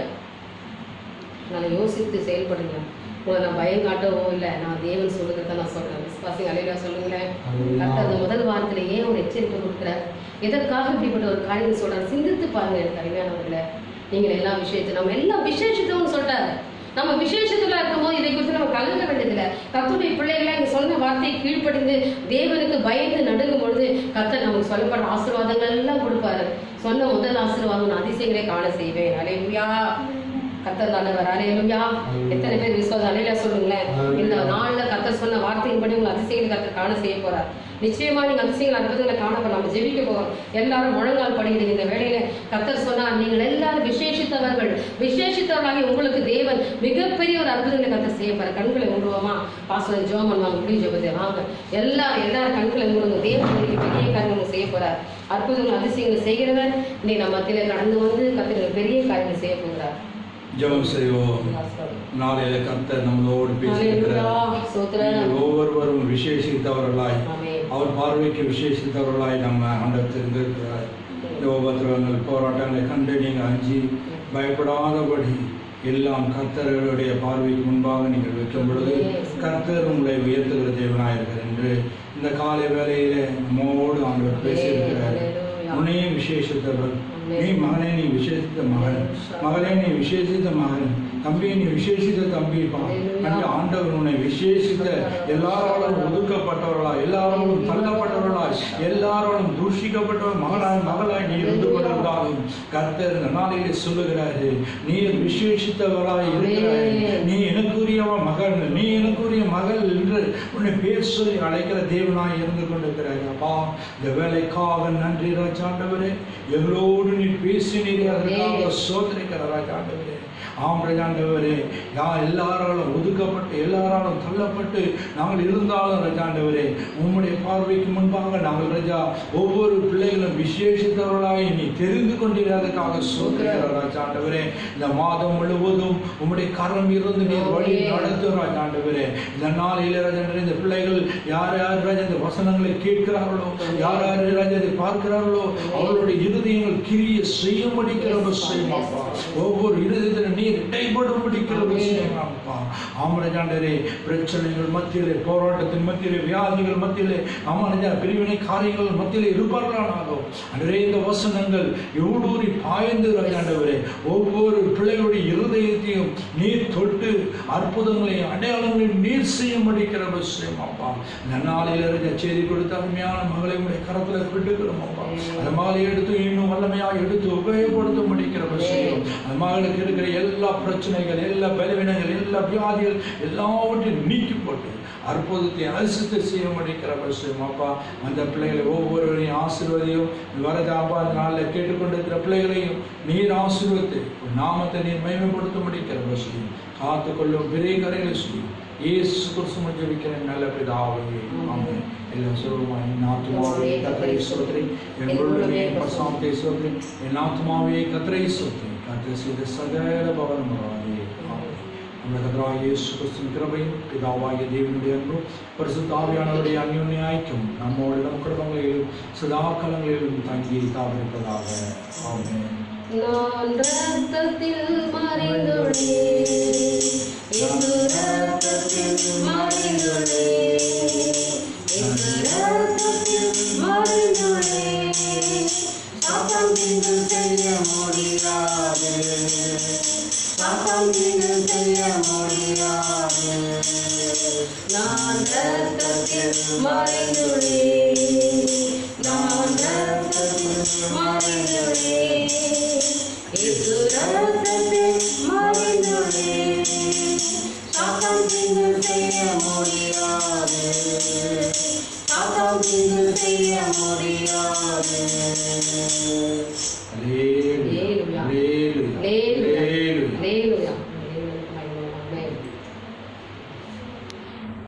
அதனால யோசித்து செயல்படுங்க. உங்களை நான் பயம் காட்டவோ இல்லை, நான் தேவன் சொல்லுகிறத நான் சொல்றேன். விசுவாசி அலையில சொல்லுங்களேன். கர்த்தர் அந்த முதல் வாரத்தில் ஏன் ஒரு எச்சரிக்கை கொடுக்குறார், எதற்காக இப்படிப்பட்ட ஒரு காரியம் சொல்றாரு, சிந்தித்து பாருங்க. எனக்கு அறிவையானவர்களை, நீங்கள் எல்லா விஷயத்தையும் நம்ம எல்லாம் விசேஷத்தோன்னு சொல்லிட்டாரு. நம்ம விசேஷத்துல இருக்கும்போது இதை குறித்து நம்ம கலங்க வேண்டியதில்லை. கர்த்தருடைய பிள்ளைகளை இங்க சொன்ன வார்த்தையை கீழ்ப்படிந்து தேவனுக்கு பயந்து நடுங்கும் பொழுது கர்த்தர் நமக்கு சொல்லப்பட்ட ஆசீர்வாதங்கள் எல்லாம் கொடுப்பாரு. சொன்ன முதல் ஆசீர்வாதம் அதிசயங்களே காண செய்வேன். அல்லேலூயா. கர்த்தர் நல்லவர். அல்லேலூயா. எத்தனை பேர் விசுவாசம் அல்லேலூயா சொல்லுங்களேன். இந்த நாள்ல கர்த்தர் சொன்ன வார்த்தையின்படி உங்களை அதிசயங்களை கர்த்தர் காண செய்ய போறார். நிச்சயமா நீங்க அதிசயங்கள் அற்புதங்களை காணப்போ நம்ம ஜெபிக்க போறோம். எல்லாரும் முழங்கால் படிக்கிற இந்த வேளையில கர்த்தர் சொன்னார், நீங்கள் எல்லாரும் விசேஷித்தவர்கள், விசேஷித்தவர்களாகி உங்களுக்கு தேவன் மிகப்பெரிய ஒரு அற்புதங்களை கர்த்தர் செய்ய போற. கண்களை மூடுவோமா? பாஸ்டர் ஜோம் பண்ணுவாங்க, முடி ஜெபத்தை வாங்க. எல்லாரும் கண்களை மூடுங்க. தேவன் பெரிய காரியங்கள் செய்ய போறார். அற்புதங்கள் அதிசயங்கள் செய்கிறவர் இன்னைக்கு நம்ம மத்தியில கடந்து வந்து கர்த்தர் பெரிய காரியங்கள் செய்ய போகிறார். ஜெபம் செய்வோம். நாளையில கர்த்தர் நம்மளோடு பேசுகிறார். ஒவ்வொருவரும் விசேஷித்தவர்களாய், அவர் பார்வைக்கு விசேஷித்தவர்களாய் நம்ம ஆண்டவர் தெரிந்திருக்கிறார். உபத்திரவங்கள் போராட்டங்களை கண்டு நீங்கள் அஞ்சி பயப்படாதபடி எல்லாம் கர்த்தருடைய பார்வைக்கு முன்பாக நீங்கள் வைக்கும் பொழுது கர்த்தர் உங்களை உயர்த்துகிற தேவனாயிருக்கிறார் என்று இந்த காலை வேளையில நம்மோடு ஆண்டவர் பேசியிருக்கிறார். உன்னையே விசேஷித்தவர், நீ மகனே நீ விசேஷித்த மகன், மகளே நீ விசேஷித்த மகன், தம்பியை நீ விசேஷித்த தம்பிப்பா என்று ஆண்டவர் உன்னை விசேஷித்த, எல்லாரோடும் ஒதுக்கப்பட்டவர்களாய், எல்லாரோடும் தள்ளப்பட்டவர்களாய், எல்லாரோடும் தூஷிக்கப்பட்டவர் மகனாய் மகளாய் நீ இருந்து கொண்டிருந்தாலும் கர்த்தர் இந்த நாளிலே சொல்லுகிறாரு, நீ விசேஷித்தவர்களாய் இருக்கிறாய், நீ எனக்குரிய மகன், நீ எனக்குரிய மகள் என்று உன்னை பேர் சொல்லி அழைக்கிற தேவனாய் இருந்து கொண்டிருக்கிறாய். அப்பா, இந்த வேலைக்காக நன்றி ராஜாண்டவரே, எங்களோடு நீ பேசினீரே, அதற்காக சோதனைக்கிற ராஜாண்டவரே. ஆம் ராஜாண்டவரே, எல்லாராலும் ஒதுக்கப்பட்டு எல்லாராலும் தள்ளப்பட்டு நாங்கள் இருந்தாலும் ராஜாண்டவரே, உம்முடைய பார்வைக்கு முன்பாக நாங்கள் ராஜா ஒவ்வொரு பிள்ளைகளும் விசேஷித்தவர்களாய் நீ தெரிந்து கொண்டிருக்கிறதுக்காக சோதனைக்கிற ராஜாண்டவரே. இந்த மாதம் முழுவதும் உம்முடைய கரம் இருந்து நீ வழி நடத்தும் ராஜாண்டவரே. இந்த நாளில் ராஜாண்டவரே, இந்த பிள்ளைகள் யார் யார் ராஜா இந்த வசனங்களை கேட்கிறார்களோ, யார் யார் ராஜா இதை பார்க்கிறார்களோ, அவர்களுடைய இருதயங்கள் கிரிய செய்ய முடிக்கிற விஷயமாப்பா. ஒவ்வொரு இருதயத்திலும் நீர் இடைப்படும் முடிக்கிற விஷயமாப்பா. ஆமராஜாண்டரே, பிரச்சனைகள் மத்தியிலே, போராட்டத்தின் மத்தியிலே, வியாதிகள் மத்தியிலே, ஆமராஜா பிரிவினை காரியங்கள் மத்தியிலே இருப்பார்களானாலும் அன்றே இந்த வசனங்கள் ஊடுருவி பாய்ந்து ராஜாண்டவரே ஒவ்வொரு பிள்ளைகளுடைய இருதயத்தையும் நீர் தொட்டு அற்புதங்களையும் அடையாளங்களையும் நீர் செய்ய முடிக்கிற விஷயமாப்பா. இந்த நாளில் செய்தி கொடுத்த அருமையான மகளை உடைய கரத்தில் விட்டுக்கிறோம் அப்பா. அந்த மகளை எடுத்து இன்னும் வல்லமையாக எடுத்து உபயோகப்படுத்த முடிக்கிற விஷயம். அந்த மகளுக்கு இருக்கிற எல்லா பிரச்சனைகள், எல்லா பலவீனங்கள், எல்லா வியாதிகள் எல்லாவற்றையும் நீக்கி போட்டு அற்புதத்தை அரிசித்து செய்ய முடிக்கிற விஷயம் அப்பா. அந்த பிள்ளைகளை ஒவ்வொருவரையும் ஆசீர்வதியும் வரதாப்பா. நாளில் கேட்டுக்கொண்டிருக்கிற பிள்ளைகளையும் நீர் ஆசீர்வதித்து நாமத்தை நீர் மகிமைப்படுத்த முடிக்கிற விஷயம். காத்துக்கொள்ளும் பெரிய கரைகளை செய்யும். இயேசு கிறிஸ்துவின் ஜெபிக்கிறேன் நல்ல பிதாவே, ஆமென். எல்லாம் சொல்லுமா, என் ஆத்துமாவே கர்த்தரை ஸ்தோத்திரி, என் உள்ளமே பரிசுத்தத்தை ஸ்தோத்திரி, என் ஆத்துமாவே கர்த்தரை ஸ்தோத்திரி, கர்த்தர் செய்த சகல பவனமாவே. നമ്മുടെ കർത്താവായ യേശു ക്രിസ്തുവിൻ കൃപയും പിതാവായ ദൈവത്തിന്റെ അൻപും പരിശുദ്ധ ആവിയാനവരുടെ അന്യോന്യ ഐക്യവും നമ്മോട് നമ്മുടെ കുടുംബങ്ങളിലും സദാകാലങ്ങളിലും തങ്ങി താമരപ്പதாக. ആമേൻ. நான் ரத்தத்தில் மறைந்துள்ளே, இயேசு ரத்தத்தில் மறைந்துள்ளே, இயேசு ரத்தத்தில் மறைந்துள்ளே, சாத்தான் தீங்கு செய்ய முடியாது, சாத்தான் தீங்கு செய்ய முடியாது. நான் ரத்தத்தில் மறைந்துள்ளே, நான் ரத்தத்தில் மறைந்துள்ளே இயேசு ரத்தத்தில் மறைந்துள்ளே சாத்தான் தீங்கு செய்ய முடியாது